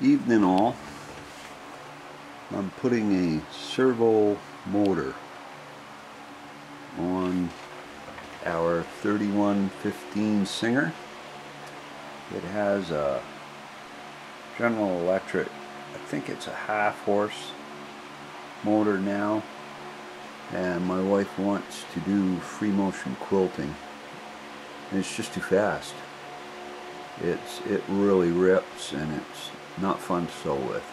Evening all. I'm putting a servo motor on our 3115 Singer. It has a General Electric, I think it's a half-horse motor now, and my wife wants to do free motion quilting, and it's just too fast. It really rips, and it's not fun to sew with.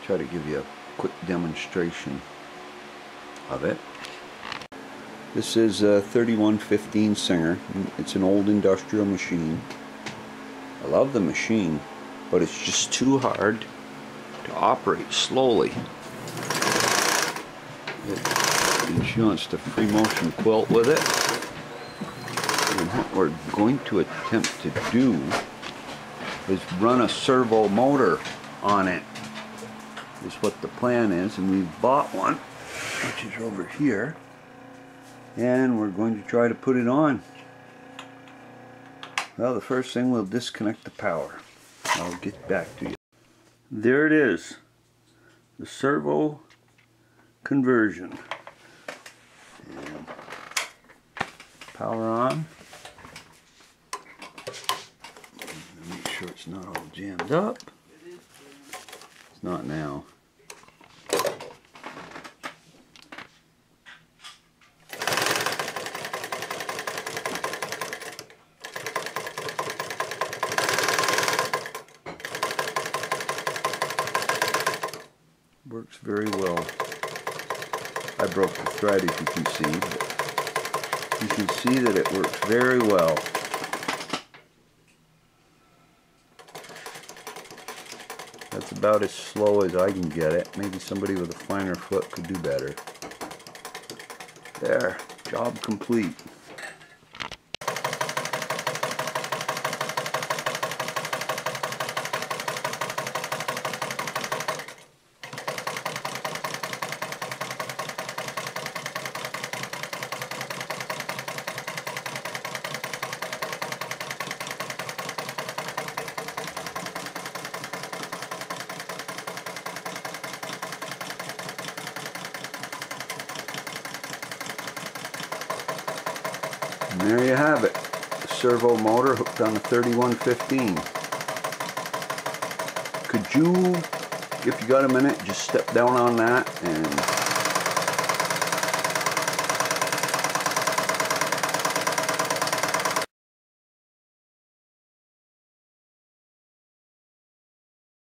Try to give you a quick demonstration of it. This is a 3115 Singer. It's an old industrial machine. I love the machine, but it's just too hard to operate slowly. She wants to free motion quilt with it. And what we're going to attempt to do is run a servo motor on it. Is what the plan is, and we've bought one, which is over here, and we're going to try to put it on. Well, the first thing, we'll disconnect the power. I'll get back to you. There it is, the servo conversion. And power on. Make sure it's not all jammed up. It's not now. Works very well. I broke the thread, as you can see, but you can see that it works very well. That's about as slow as I can get it. Maybe somebody with a finer foot could do better. There, job complete. And there you have it, the servo motor hooked on the 3115. Could you, if you got a minute, just step down on that and